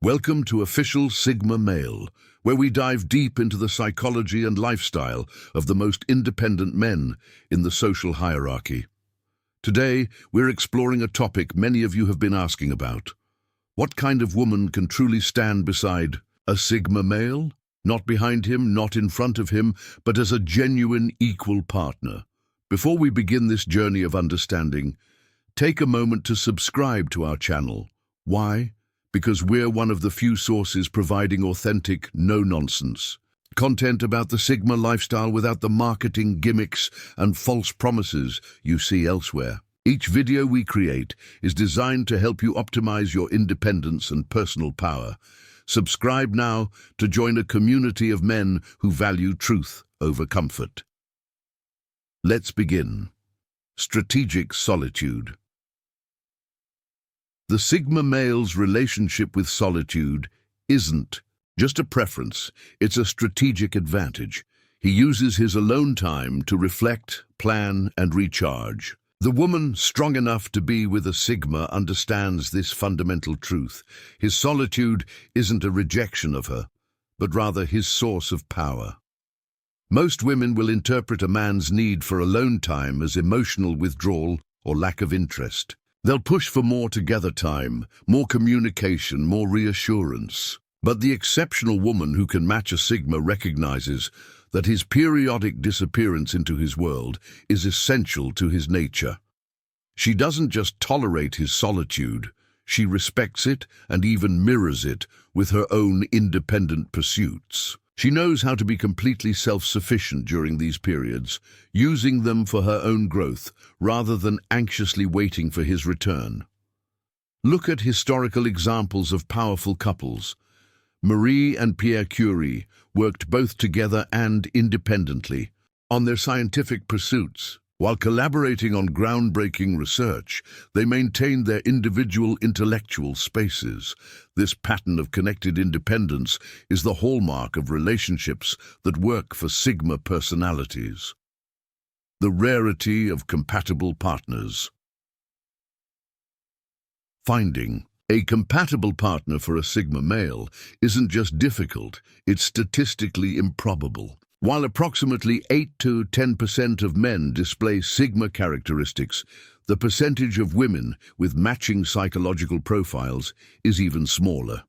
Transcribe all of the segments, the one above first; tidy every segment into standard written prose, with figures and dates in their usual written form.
Welcome to Official Sigma Male, where we dive deep into the psychology and lifestyle of the most independent men in the social hierarchy. Today, we're exploring a topic many of you have been asking about. What kind of woman can truly stand beside a Sigma male? Not behind him, not in front of him, but as a genuine equal partner. Before we begin this journey of understanding, take a moment to subscribe to our channel. Why? Because we're one of the few sources providing authentic, no-nonsense content about the Sigma lifestyle without the marketing gimmicks and false promises you see elsewhere. Each video we create is designed to help you optimize your independence and personal power. Subscribe now to join a community of men who value truth over comfort. Let's begin. Strategic solitude. The Sigma male's relationship with solitude isn't just a preference, it's a strategic advantage. He uses his alone time to reflect, plan, and recharge. The woman strong enough to be with a Sigma understands this fundamental truth. His solitude isn't a rejection of her, but rather his source of power. Most women will interpret a man's need for alone time as emotional withdrawal or lack of interest. They'll push for more together time, more communication, more reassurance. But the exceptional woman who can match a Sigma recognizes that his periodic disappearance into his world is essential to his nature. She doesn't just tolerate his solitude, she respects it and even mirrors it with her own independent pursuits. She knows how to be completely self-sufficient during these periods, using them for her own growth rather than anxiously waiting for his return. Look at historical examples of powerful couples. Marie and Pierre Curie worked both together and independently on their scientific pursuits. While collaborating on groundbreaking research, they maintained their individual intellectual spaces. This pattern of connected independence is the hallmark of relationships that work for Sigma personalities. The rarity of compatible partners. Finding a compatible partner for a Sigma male isn't just difficult, it's statistically improbable. While approximately 8 to 10% of men display Sigma characteristics, the percentage of women with matching psychological profiles is even smaller.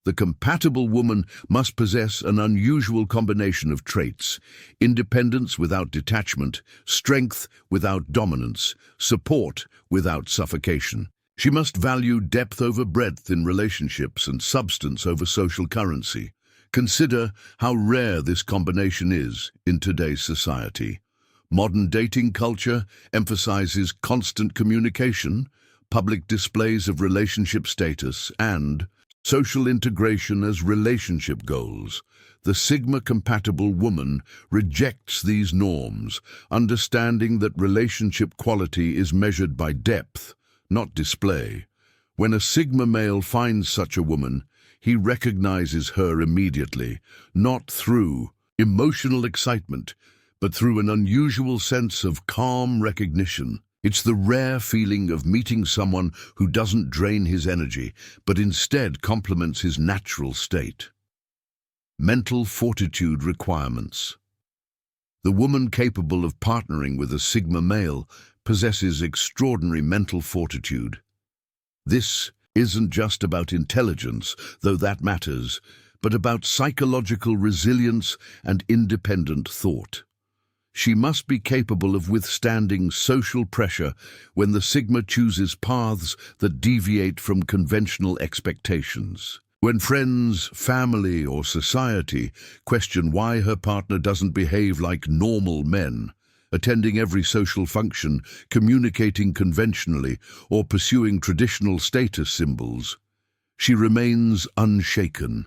The compatible woman must possess an unusual combination of traits: independence without detachment, strength without dominance, support without suffocation. She must value depth over breadth in relationships and substance over social currency. Consider how rare this combination is in today's society. Modern dating culture emphasizes constant communication, public displays of relationship status, and social integration as relationship goals. The Sigma-compatible woman rejects these norms, understanding that relationship quality is measured by depth, not display. When a Sigma male finds such a woman, he recognizes her immediately, not through emotional excitement, but through an unusual sense of calm recognition. It's the rare feeling of meeting someone who doesn't drain his energy, but instead complements his natural state. Mental fortitude requirements. The woman capable of partnering with a Sigma male possesses extraordinary mental fortitude. This isn't just about intelligence, though that matters, but about psychological resilience and independent thought. She must be capable of withstanding social pressure when the Sigma chooses paths that deviate from conventional expectations. When friends, family, or society question why her partner doesn't behave like normal men, attending every social function, communicating conventionally, or pursuing traditional status symbols, she remains unshaken.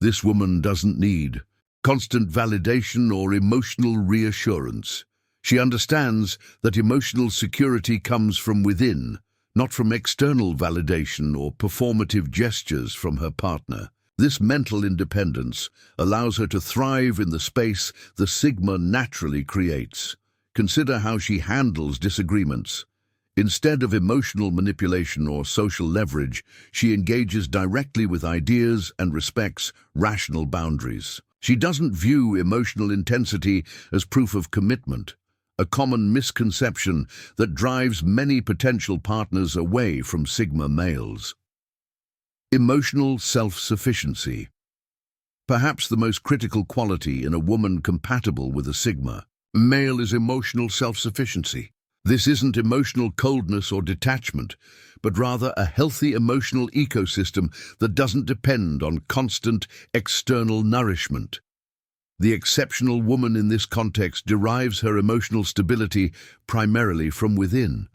This woman doesn't need constant validation or emotional reassurance. She understands that emotional security comes from within, not from external validation or performative gestures from her partner. This mental independence allows her to thrive in the space the Sigma naturally creates. Consider how she handles disagreements. Instead of emotional manipulation or social leverage, she engages directly with ideas and respects rational boundaries. She doesn't view emotional intensity as proof of commitment, a common misconception that drives many potential partners away from Sigma males. Emotional self-sufficiency. Perhaps the most critical quality in a woman compatible with a Sigma male is emotional self-sufficiency. This isn't emotional coldness or detachment, but rather a healthy emotional ecosystem that doesn't depend on constant external nourishment. The exceptional woman in this context derives her emotional stability primarily from within.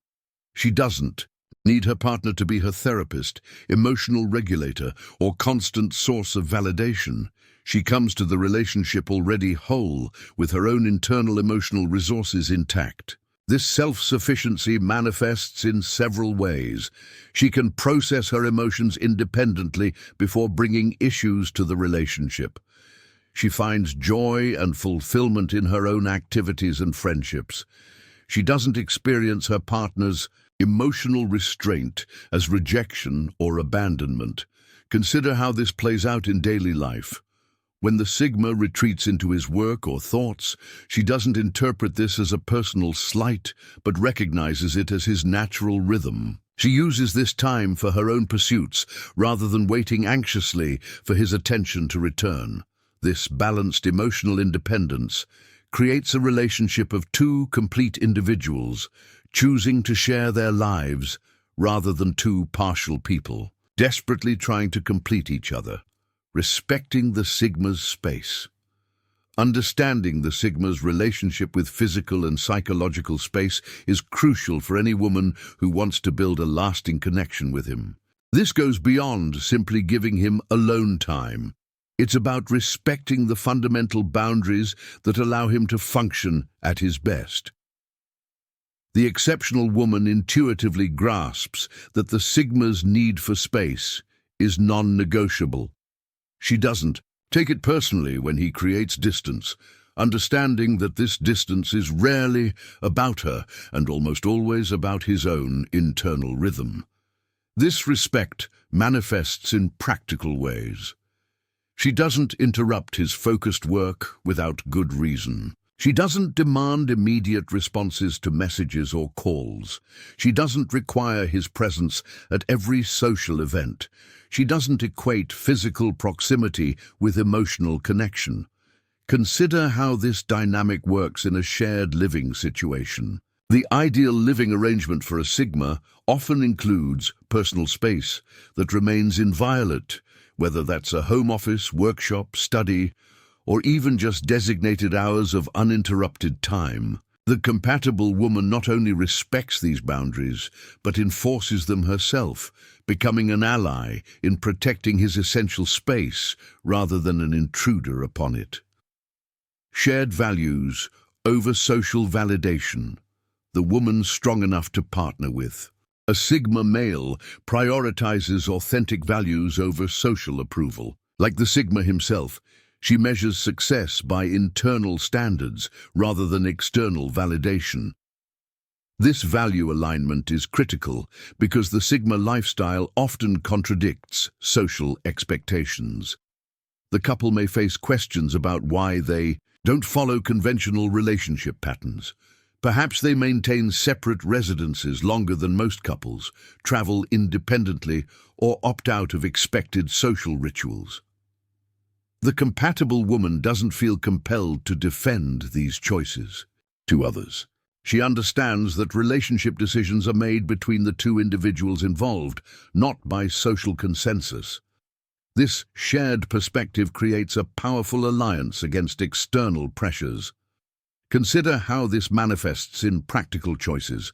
She doesn't need her partner to be her therapist, emotional regulator, or constant source of validation. She comes to the relationship already whole, with her own internal emotional resources intact. This self-sufficiency manifests in several ways. She can process her emotions independently before bringing issues to the relationship. She finds joy and fulfillment in her own activities and friendships. She doesn't experience her partner's emotional restraint as rejection or abandonment. Consider how this plays out in daily life. When the Sigma retreats into his work or thoughts, she doesn't interpret this as a personal slight, but recognizes it as his natural rhythm. She uses this time for her own pursuits, rather than waiting anxiously for his attention to return. This balanced emotional independence creates a relationship of two complete individuals, choosing to share their lives rather than two partial people, desperately trying to complete each other. Respecting the Sigma's space. Understanding the Sigma's relationship with physical and psychological space is crucial for any woman who wants to build a lasting connection with him. This goes beyond simply giving him alone time. It's about respecting the fundamental boundaries that allow him to function at his best. The exceptional woman intuitively grasps that the Sigma's need for space is non-negotiable. She doesn't take it personally when he creates distance, understanding that this distance is rarely about her and almost always about his own internal rhythm. This respect manifests in practical ways. She doesn't interrupt his focused work without good reason. She doesn't demand immediate responses to messages or calls. She doesn't require his presence at every social event. She doesn't equate physical proximity with emotional connection. Consider how this dynamic works in a shared living situation. The ideal living arrangement for a Sigma often includes personal space that remains inviolate, whether that's a home office, workshop, study, or even just designated hours of uninterrupted time. The compatible woman not only respects these boundaries, but enforces them herself, becoming an ally in protecting his essential space rather than an intruder upon it. Shared values over social validation. The woman strong enough to partner with. A Sigma male prioritizes authentic values over social approval. Like the Sigma himself, she measures success by internal standards rather than external validation. This value alignment is critical because the Sigma lifestyle often contradicts social expectations. The couple may face questions about why they don't follow conventional relationship patterns. Perhaps they maintain separate residences longer than most couples, travel independently, or opt out of expected social rituals. The compatible woman doesn't feel compelled to defend these choices to others. She understands that relationship decisions are made between the two individuals involved, not by social consensus. This shared perspective creates a powerful alliance against external pressures. Consider how this manifests in practical choices.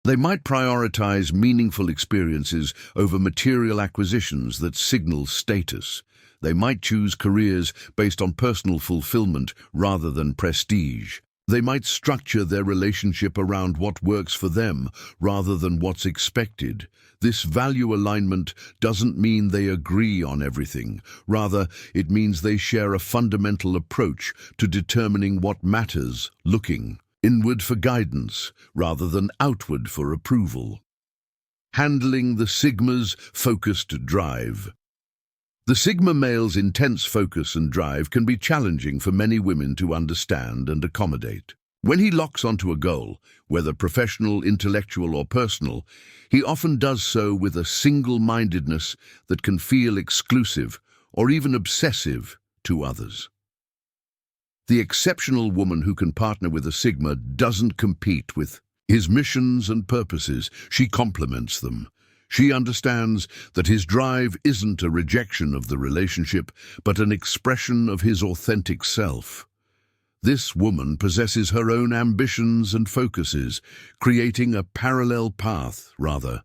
They might prioritize meaningful experiences over material acquisitions that signal status. They might choose careers based on personal fulfillment rather than prestige. They might structure their relationship around what works for them rather than what's expected. This value alignment doesn't mean they agree on everything. Rather, it means they share a fundamental approach to determining what matters. Looking inward for guidance rather than outward for approval. Handling the Sigma's focused drive. The Sigma male's intense focus and drive can be challenging for many women to understand and accommodate. When he locks onto a goal, whether professional, intellectual, or personal, he often does so with a single-mindedness that can feel exclusive or even obsessive to others. The exceptional woman who can partner with a Sigma doesn't compete with his missions and purposes, she complements them. She understands that his drive isn't a rejection of the relationship, but an expression of his authentic self. This woman possesses her own ambitions and focuses, creating a parallel path rather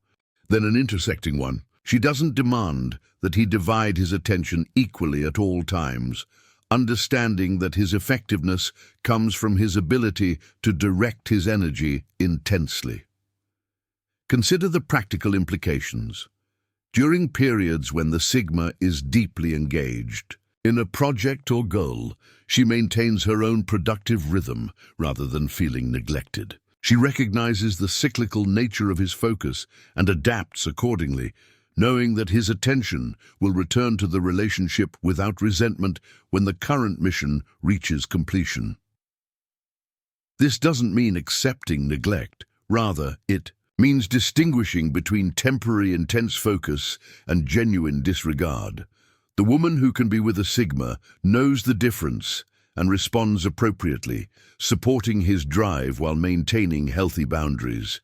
than an intersecting one. She doesn't demand that he divide his attention equally at all times, understanding that his effectiveness comes from his ability to direct his energy intensely. Consider the practical implications. During periods when the Sigma is deeply engaged in a project or goal, she maintains her own productive rhythm rather than feeling neglected. She recognizes the cyclical nature of his focus and adapts accordingly, knowing that his attention will return to the relationship without resentment when the current mission reaches completion. This doesn't mean accepting neglect. Rather, it means distinguishing between temporary intense focus and genuine disregard. The woman who can be with a Sigma knows the difference and responds appropriately, supporting his drive while maintaining healthy boundaries.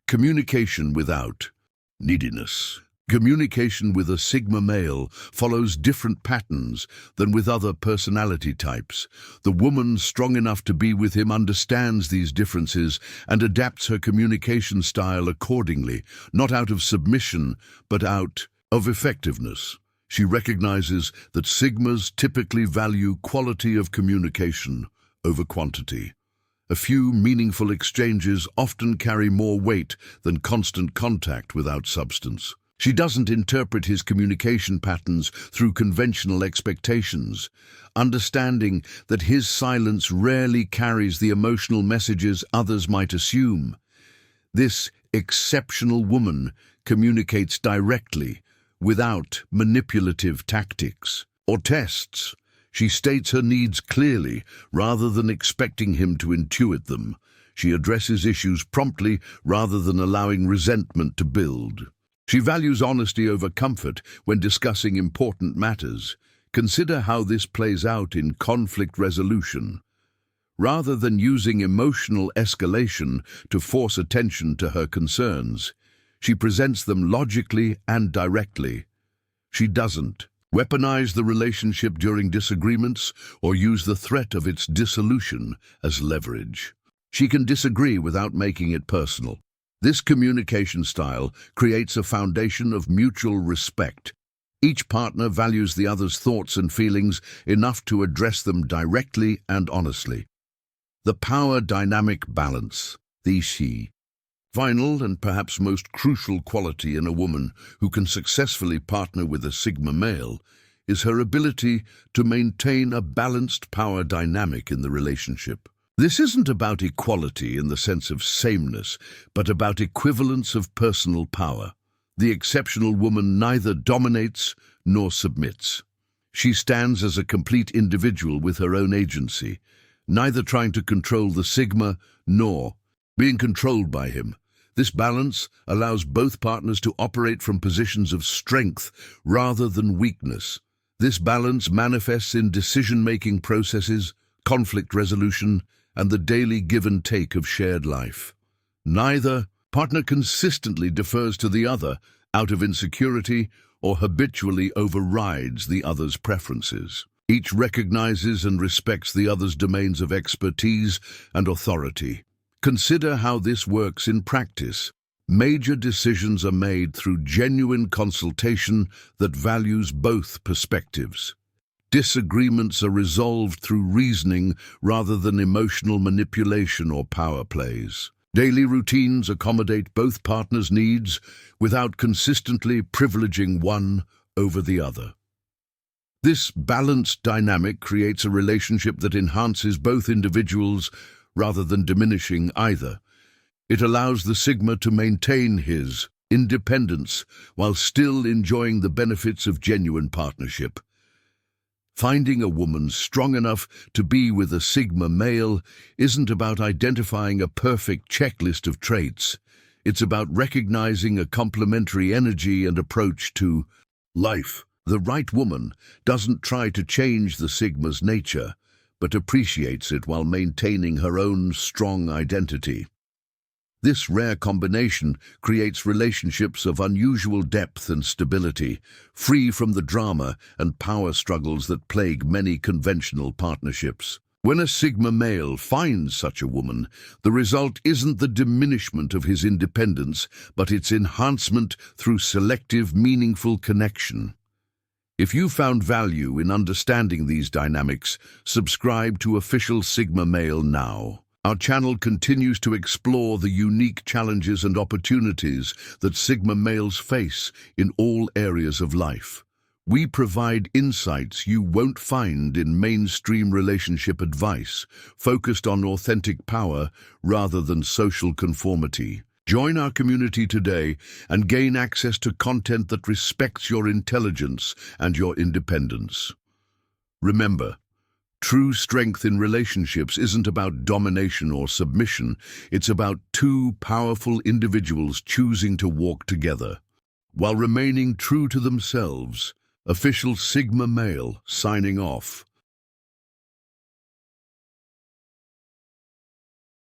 Communication without neediness. Communication with a Sigma male follows different patterns than with other personality types. The woman strong enough to be with him understands these differences and adapts her communication style accordingly, not out of submission, but out of effectiveness. She recognizes that Sigmas typically value quality of communication over quantity. A few meaningful exchanges often carry more weight than constant contact without substance. She doesn't interpret his communication patterns through conventional expectations, understanding that his silence rarely carries the emotional messages others might assume. This exceptional woman communicates directly, without manipulative tactics or tests. She states her needs clearly, rather than expecting him to intuit them. She addresses issues promptly, rather than allowing resentment to build. She values honesty over comfort when discussing important matters. Consider how this plays out in conflict resolution. Rather than using emotional escalation to force attention to her concerns, she presents them logically and directly. She doesn't weaponize the relationship during disagreements or use the threat of its dissolution as leverage. She can disagree without making it personal. This communication style creates a foundation of mutual respect. Each partner values the other's thoughts and feelings enough to address them directly and honestly. The power dynamic balance, the she. Final and perhaps most crucial quality in a woman who can successfully partner with a Sigma male is her ability to maintain a balanced power dynamic in the relationship. This isn't about equality in the sense of sameness, but about equivalence of personal power. The exceptional woman neither dominates nor submits. She stands as a complete individual with her own agency, neither trying to control the Sigma nor being controlled by him. This balance allows both partners to operate from positions of strength rather than weakness. This balance manifests in decision-making processes, conflict resolution, and the daily give and take of shared life. Neither partner consistently defers to the other out of insecurity or habitually overrides the other's preferences. Each recognizes and respects the other's domains of expertise and authority. Consider how this works in practice. Major decisions are made through genuine consultation that values both perspectives. Disagreements are resolved through reasoning rather than emotional manipulation or power plays. Daily routines accommodate both partners' needs without consistently privileging one over the other. This balanced dynamic creates a relationship that enhances both individuals' rather than diminishing either. It allows the Sigma to maintain his independence while still enjoying the benefits of genuine partnership. Finding a woman strong enough to be with a Sigma male isn't about identifying a perfect checklist of traits. It's about recognizing a complementary energy and approach to life. The right woman doesn't try to change the Sigma's nature, but appreciates it while maintaining her own strong identity. This rare combination creates relationships of unusual depth and stability, free from the drama and power struggles that plague many conventional partnerships. When a Sigma male finds such a woman, the result isn't the diminishment of his independence, but its enhancement through selective, meaningful connection. If you found value in understanding these dynamics, subscribe to Official Sigma Male now. Our channel continues to explore the unique challenges and opportunities that Sigma males face in all areas of life. We provide insights you won't find in mainstream relationship advice, focused on authentic power rather than social conformity. Join our community today and gain access to content that respects your intelligence and your independence. Remember, true strength in relationships isn't about domination or submission. It's about two powerful individuals choosing to walk together while remaining true to themselves. Official Sigma Male signing off.